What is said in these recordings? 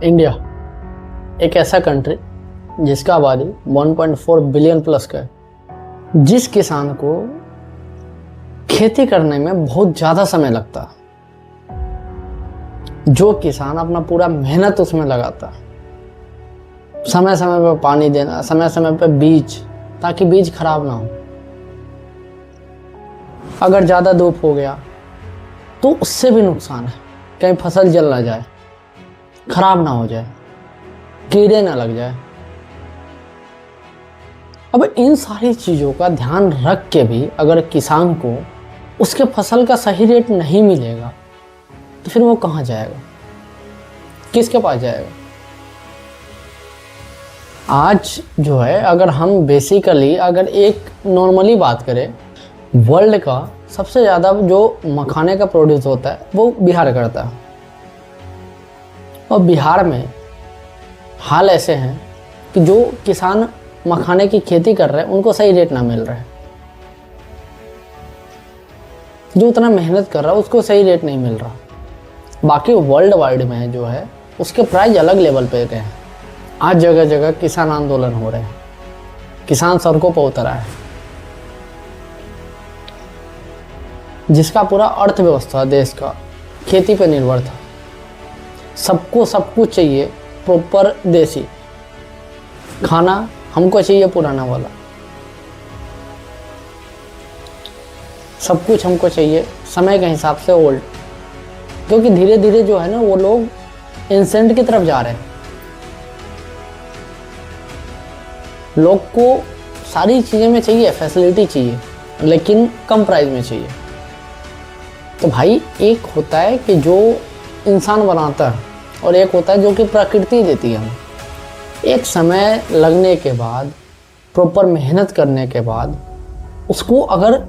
India एक ऐसा country जिसका आबादी 1.4 बिलियन प्लस का है, जिस किसान को खेती करने में बहुत ज़्यादा समय लगता है, जो किसान अपना पूरा मेहनत उसमें लगाता है, समय समय पर पानी देना, समय समय पर बीज, ताकि बीज खराब ना हो। अगर ज़्यादा धूप हो गया तो उससे भी नुकसान है, कहीं फसल जल ना जाए, खराब ना हो जाए, कीड़े ना लग जाए। अब इन सारी चीज़ों का ध्यान रख के भी अगर किसान को उसके फसल का सही रेट नहीं मिलेगा तो फिर वो कहाँ जाएगा, किसके पास जाएगा? आज जो है, अगर हम बेसिकली अगर एक नॉर्मली बात करें, वर्ल्ड का सबसे ज़्यादा जो मखाने का प्रोड्यूस होता है वो बिहार करता है। और बिहार में हाल ऐसे हैं कि जो किसान मखाने की खेती कर रहे हैं उनको सही रेट ना मिल रहा है, जो उतना मेहनत कर रहा है उसको सही रेट नहीं मिल रहा। बाकी वर्ल्ड वाइड में जो है उसके प्राइस अलग लेवल पे गए हैं। आज जगह जगह किसान आंदोलन हो रहे हैं, किसान सड़कों पर उतर आए हैं, जिसका पूरा अर्थव्यवस्था देश का खेती पर निर्भर था। सबको सब कुछ चाहिए, प्रॉपर देसी खाना हमको चाहिए, पुराना वाला सब कुछ हमको चाहिए, समय के हिसाब से ओल्ड। क्योंकि धीरे धीरे जो है ना, वो लोग इंसेंट की तरफ जा रहे हैं। लोग को सारी चीज़ें में चाहिए, फैसिलिटी चाहिए, लेकिन कम प्राइस में चाहिए। तो भाई, एक होता है कि जो इंसान बनाता है और एक होता है जो कि प्रकृति देती है हमें। एक समय लगने के बाद, प्रॉपर मेहनत करने के बाद, उसको अगर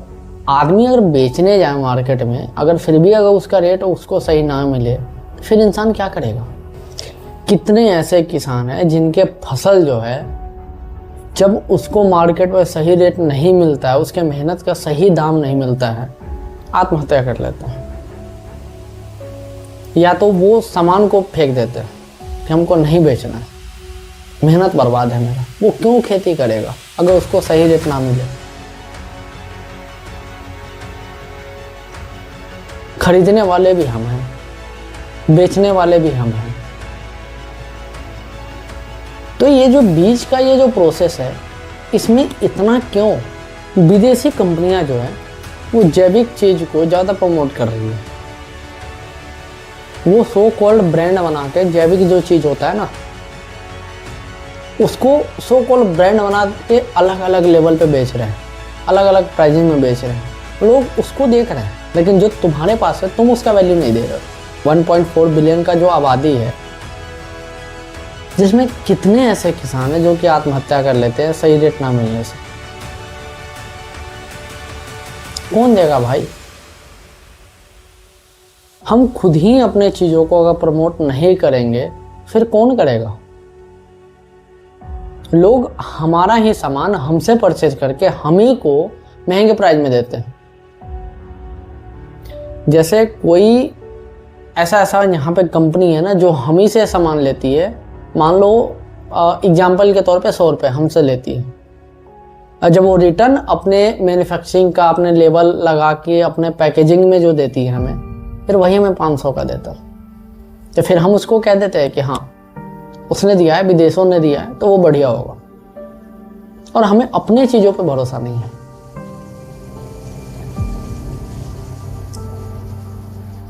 आदमी अगर बेचने जाए मार्केट में, अगर फिर भी अगर उसका रेट उसको सही ना मिले, फिर इंसान क्या करेगा? कितने ऐसे किसान हैं जिनके फसल जो है, जब उसको मार्केट में सही रेट नहीं मिलता है, उसके मेहनत का सही दाम नहीं मिलता है, आत्महत्या कर लेते हैं। या तो वो सामान को फेंक देते हैं कि हमको नहीं बेचना है, मेहनत बर्बाद है मेरा। वो क्यों खेती करेगा अगर उसको सही रेट ना मिले? खरीदने वाले भी हम हैं, बेचने वाले भी हम हैं। तो ये जो बीज का ये जो प्रोसेस है, इसमें इतना क्यों विदेशी कंपनियां जो है वो जैविक चीज को ज़्यादा प्रमोट कर रही है। वो सो कॉल्ड ब्रांड बना के जैविक जो चीज़ होता है ना, उसको सो कॉल्ड ब्रांड बना के अलग अलग लेवल पे बेच रहे हैं, अलग अलग प्राइसिंग में बेच रहे हैं। लोग उसको देख रहे हैं, लेकिन जो तुम्हारे पास है तुम उसका वैल्यू नहीं दे रहे हो। 1.4 बिलियन का जो आबादी है, जिसमें कितने ऐसे किसान हैं जो कि आत्महत्या कर लेते हैं सही रेट ना मिलने से। कौन देगा भाई? हम खुद ही अपने चीज़ों को अगर प्रमोट नहीं करेंगे, फिर कौन करेगा? लोग हमारा ही सामान हमसे परचेज करके हम ही को महंगे प्राइस में देते हैं। जैसे कोई ऐसा यहाँ पे कंपनी है ना, जो हम ही से सामान लेती है, मान लो एग्जाम्पल के तौर पे 100 रुपये हमसे लेती है, और जब वो रिटर्न अपने मैन्युफैक्चरिंग का अपने लेबल लगा के अपने पैकेजिंग में जो देती है हमें, फिर वही हमें 500 का देता है। तो फिर हम उसको कह देते हैं कि हाँ, उसने दिया है, विदेशों ने दिया है, तो वो बढ़िया होगा। और हमें अपने चीज़ों पे भरोसा नहीं है।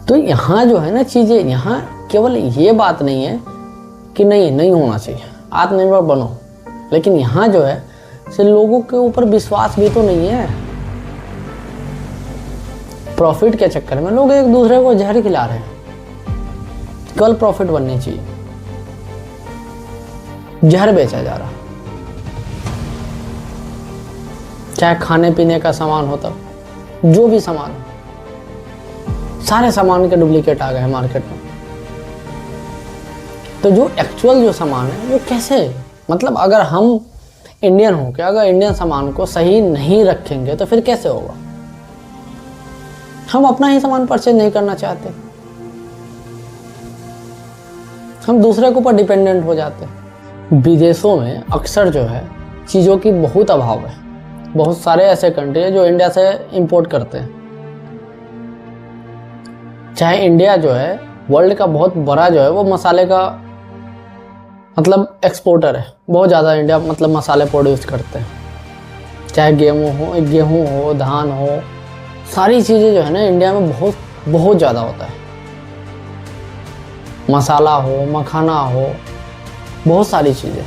तो यहाँ जो है ना चीज़ें, यहाँ केवल ये बात नहीं है कि नहीं होना चाहिए, आत्मनिर्भर बनो, लेकिन यहाँ जो है से लोगों के ऊपर विश्वास भी तो नहीं है। प्रॉफिट के चक्कर में लोग एक दूसरे को जहर खिला रहे हैं। कल प्रॉफिट बननी चाहिए, जहर बेचा जा रहा, चाहे खाने पीने का सामान होता, जो भी सामान, सारे सामान के डुप्लीकेट आ गए हैं मार्केट में। तो जो एक्चुअल जो सामान है वो कैसे, मतलब अगर हम इंडियन हो के अगर इंडियन सामान को सही नहीं रखेंगे तो फिर कैसे होगा? हम अपना ही सामान परचेज नहीं करना चाहते, हम दूसरे के ऊपर डिपेंडेंट हो जाते हैं। विदेशों में अक्सर जो है चीज़ों की बहुत अभाव है। बहुत सारे ऐसे कंट्री है जो इंडिया से इंपोर्ट करते हैं। चाहे इंडिया जो है वर्ल्ड का बहुत बड़ा जो है वो मसाले का मतलब एक्सपोर्टर है। बहुत ज़्यादा इंडिया मतलब मसाले प्रोड्यूस करते हैं। चाहे गेहूँ हो, धान हो, सारी चीज़ें जो है ना इंडिया में बहुत बहुत ज़्यादा होता है। मसाला हो, मखाना हो, बहुत सारी चीज़ें।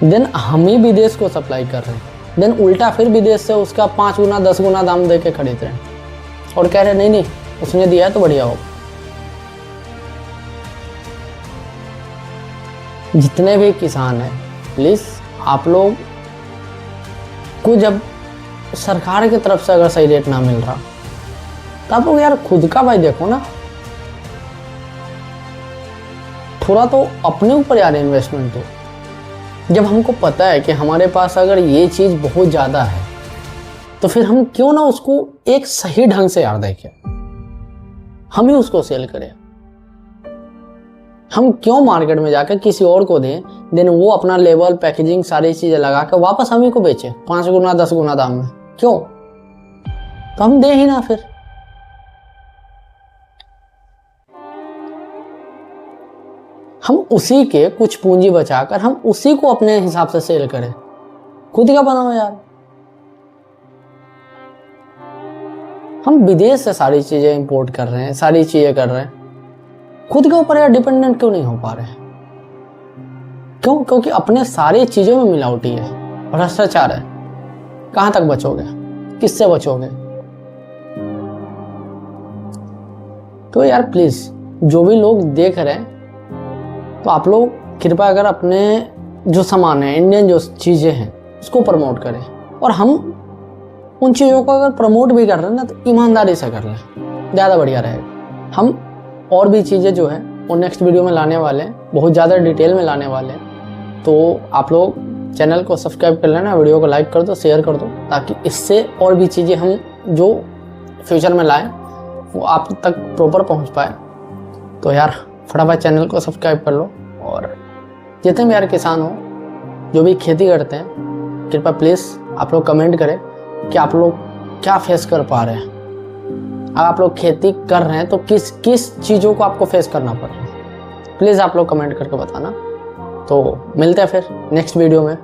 देन हम ही विदेश को सप्लाई कर रहे हैं, देन उल्टा फिर विदेश से उसका 5 गुना 10 गुना दाम दे के खरीद रहे हैं और कह रहे नहीं नहीं उसने दिया है तो बढ़िया होगा। जितने भी किसान हैं प्लीज़ आप लोग को जब सरकार की तरफ से अगर सही रेट ना मिल रहा तो आप लोग यार खुद का भाई देखो ना, थोड़ा तो अपने ऊपर यार इन्वेस्टमेंट हो। जब हमको पता है कि हमारे पास अगर ये चीज़ बहुत ज़्यादा है तो फिर हम क्यों ना उसको एक सही ढंग से यार देखें, हम ही उसको सेल करें। हम क्यों मार्केट में जाकर किसी और को दें, देन वो अपना लेवल पैकेजिंग सारी चीज़ें लगा कर वापस हम ही को बेचे 5 गुना 10 गुना दाम में, क्यों? तो हम दे ही ना फिर। हम उसी के कुछ पूंजी बचाकर हम उसी को अपने हिसाब से सेल करें। खुद का बनाओ यार। हम विदेश से सारी चीजें इंपोर्ट कर रहे हैं, सारी चीजें कर रहे हैं, खुद के ऊपर यार डिपेंडेंट क्यों नहीं हो पा रहे हैं? क्यों? क्योंकि अपने सारी चीजों में मिलावटी है, भ्रष्टाचार है। कहां तक बचोगे? किससे बचोगे? तो यार प्लीज जो भी लोग देख रहे हैं तो आप लोग कृपया अगर अपने जो सामान है, इंडियन जो चीज़ें हैं उसको प्रमोट करें। और हम उन चीज़ों को अगर प्रमोट भी कर रहे हैं ना तो ईमानदारी से कर लें, ज़्यादा बढ़िया रहेगा। हम और भी चीज़ें जो है वो नेक्स्ट वीडियो में लाने वाले हैं, बहुत ज़्यादा डिटेल में लाने वाले हैं। तो आप लोग चैनल को सब्सक्राइब कर लेना, वीडियो को लाइक कर दो, शेयर कर दो, ताकि इससे और भी चीज़ें हम जो फ्यूचर में लाएँ वो आप तक प्रॉपर पहुँच पाए। तो यार फटाफट चैनल को सब्सक्राइब कर लो। और जितने भी यार किसान हो जो भी खेती करते हैं, कृपया प्लीज़ आप लोग कमेंट करें कि आप लोग क्या फेस कर पा रहे हैं। अगर आप लोग खेती कर रहे हैं तो किस किस चीज़ों को आपको फेस करना पड़ रहा है, प्लीज़ आप लोग कमेंट करके बताना। तो मिलते हैं फिर नेक्स्ट वीडियो में।